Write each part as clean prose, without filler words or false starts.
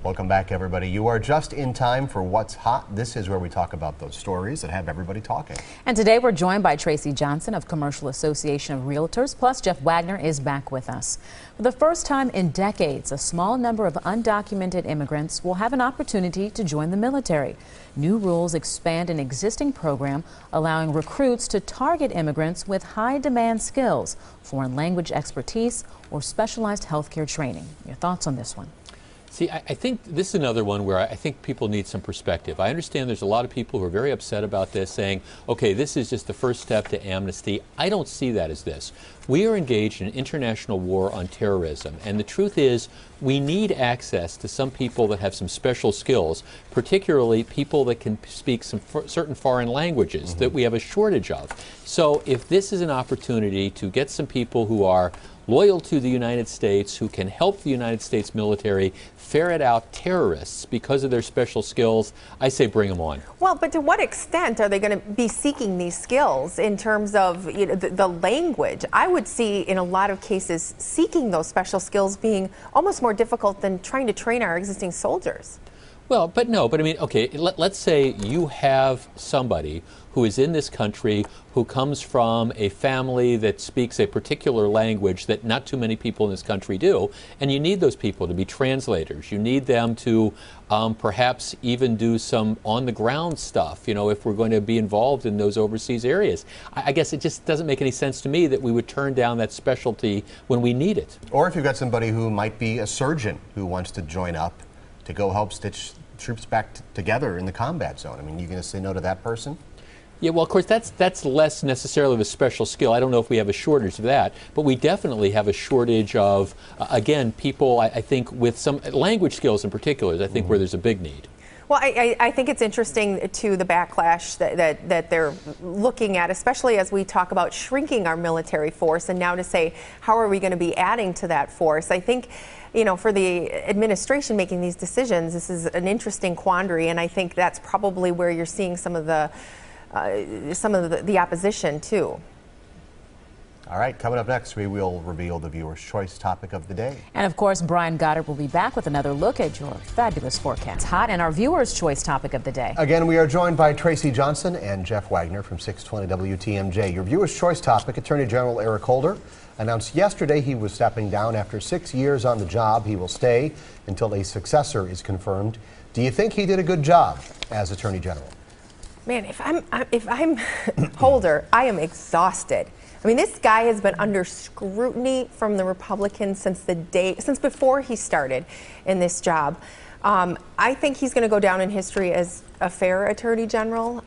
Welcome back, everybody. You are just in time for What's Hot. This is where we talk about those stories that have everybody talking. And today we're joined by Tracy Johnson of Commercial Association of Realtors, plus Jeff Wagner is back with us. For the first time in decades, a small number of undocumented immigrants will have an opportunity to join the military. New rules expand an existing program, allowing recruits to target immigrants with high-demand skills, foreign language expertise, or specialized healthcare training. Your thoughts on this one? See, I think this is another one where I think people need some perspective. I understand there's a lot of people who are very upset about this, saying, okay, this is just the first step to amnesty. I don't see that as this. We are engaged in an international war on terrorism, and the truth is we need access to some people that have some special skills, particularly people that can speak some certain foreign languages that we have a shortage of. So if this is an opportunity to get some people who are loyal to the United States, who can help the United States military ferret out terrorists because of their special skills, I say bring them on. Well, but to what extent are they going to be seeking these skills in terms of the language? I would see in a lot of cases seeking those special skills being almost more difficult than trying to train our existing soldiers. Well, but I mean, okay, let's say you have somebody who is in this country who comes from a family that speaks a particular language that not too many people in this country do, and you need those people to be translators. You need them to perhaps even do some on-the-ground stuff, you know, if we're going to be involved in those overseas areas. I guess it just doesn't make any sense to me that we would turn down that specialty when we need it. Or if you've got somebody who might be a surgeon who wants to join up to go help stitch troops back together in the combat zone. I mean, you going to say no to that person? Yeah, well, of course, that's less necessarily of a special skill. I don't know if we have a shortage of that, but we definitely have a shortage of, again, people, I think, with some language skills in particular, I think where there's a big need. Well, I think it's interesting, to the backlash that they're looking at, especially as we talk about shrinking our military force, and now to say, how are we going to be adding to that force? I think, you know, for the administration making these decisions, this is an interesting quandary, and I think that's probably where you're seeing some of the opposition too. All right, coming up next, we will reveal the viewer's choice topic of the day. And of course, Brian Goddard will be back with another look at your fabulous forecast. Hot and our viewer's choice topic of the day. Again, we are joined by Tracy Johnson and Jeff Wagner from 620 WTMJ. Your viewer's choice topic: Attorney General Eric Holder announced yesterday he was stepping down after 6 years on the job. He will stay until a successor is confirmed. Do you think he did a good job as Attorney General? Man, if I'm Holder, I am exhausted. I mean, this guy has been under scrutiny from the Republicans since before he started in this job. I think he's going to go down in history as a fair Attorney General.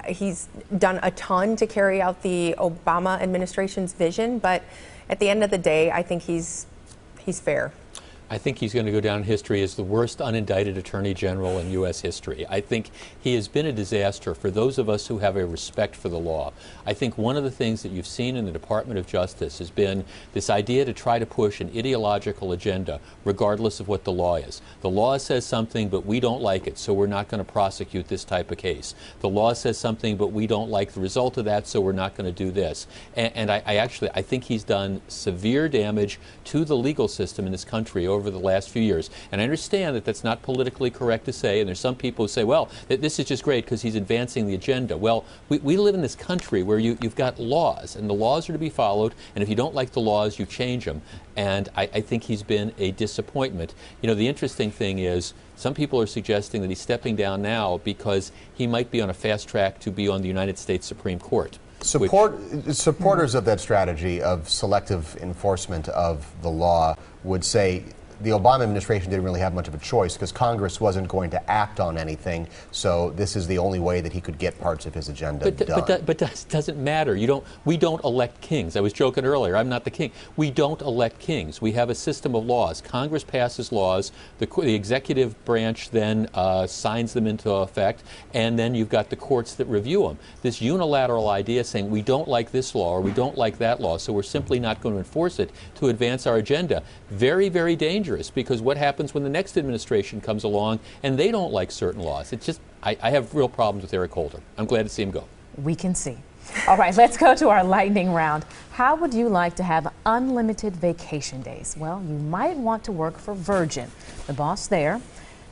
He's done a ton to carry out the Obama administration's vision, but at the end of the day, I think he's fair. I think he's going to go down in history as the worst unindicted Attorney General in U.S. history. I think he has been a disaster for those of us who have a respect for the law. I think one of the things that you've seen in the Department of Justice has been this idea to try to push an ideological agenda regardless of what the law is. The law says something, but we don't like it, so we're not going to prosecute this type of case. The law says something, but we don't like the result of that, so we're not going to do this. And I think he's done severe damage to the legal system in this country over the last few years. And I understand that that's not politically correct to say, and there's some people who say, well, this is just great because he's advancing the agenda. Well, we live in this country where you've got laws, and the laws are to be followed, and if you don't like the laws, you change them. And I think he's been a disappointment. You know, the interesting thing is some people are suggesting that he's stepping down now because he might be on a fast track to be on the United States Supreme Court. Supporters of that strategy of selective enforcement of the law would say the Obama administration didn't really have much of a choice because Congress wasn't going to act on anything, so this is the only way that he could get parts of his agenda done. But that doesn't matter. We don't elect kings. I was joking earlier. I'm not the king. We don't elect kings. We have a system of laws. Congress passes laws. The executive branch then signs them into effect, and then you've got the courts that review them. This unilateral idea saying we don't like this law or we don't like that law, so we're simply not going to enforce it to advance our agenda. Very, very dangerous. Because what happens when the next administration comes along and they don't like certain laws? It's just, I have real problems with Eric Holder. I'm glad to see him go. We can see. All right, let's go to our lightning round. How would you like to have unlimited vacation days? Well, you might want to work for Virgin. The boss there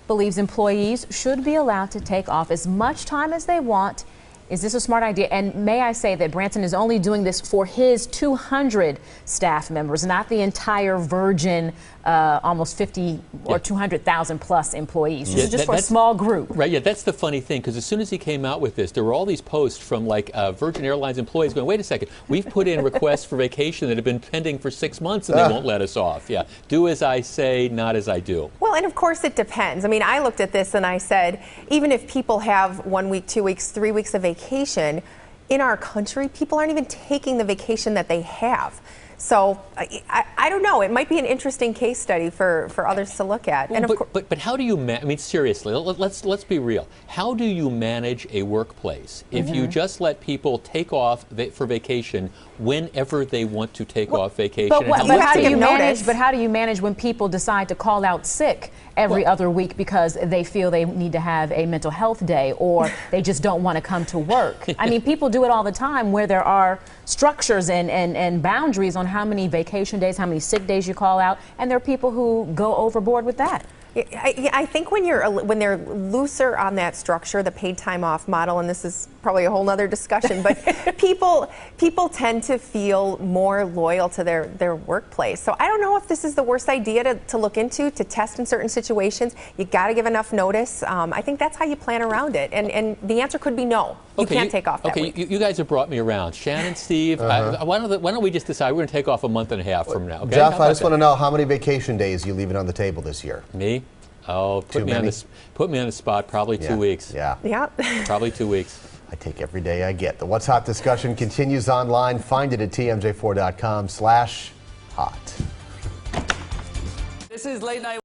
believes employees should be allowed to take off as much time as they want. Is this a smart idea? And may I say that Branson is only doing this for his 200 staff members, not the entire Virgin almost 50 or 200,000 plus employees. This is just for a small group. Right, yeah, that's the funny thing, because as soon as he came out with this, there were all these posts from like Virgin Airlines employees going, wait a second, we've put in requests for vacation that have been pending for 6 months and they won't let us off. Yeah, do as I say, not as I do. Well, and of course it depends. I mean, I looked at this and I said, even if people have 1 week, 2 weeks, 3 weeks of vacation, in our country, people aren't even taking the vacation that they have. So I don't know. It might be an interesting case study for others to look at. Well, and but how do you I mean, seriously, let's be real. How do you manage a workplace if you just let people take off for vacation whenever they want to take off vacation? But how do you manage when people decide to call out sick every other week because they feel they need to have a mental health day or they just don't want to come to work? I mean, people do it all the time where there are structures and boundaries on how many vacation days, how many sick days you call out, and there are people who go overboard with that. I think when they're looser on that structure, the paid time off model, and this is probably a whole other discussion, but people tend to feel more loyal to their workplace. So I don't know if this is the worst idea to look into, to test in certain situations. You got to give enough notice. I think that's how you plan around it, and the answer could be no. You can't take off that week. You guys have brought me around. Shannon, Steve, why don't we just decide we're going to take off a month and a half from now? Okay? Jeff, I just want to know how many vacation days you leaving on the table this year? Me? Oh, put me on the spot. Probably 2 weeks. Yeah. Probably 2 weeks. I take every day I get. The What's Hot discussion continues online. Find it at tmj4.com/hot. This is Late Night.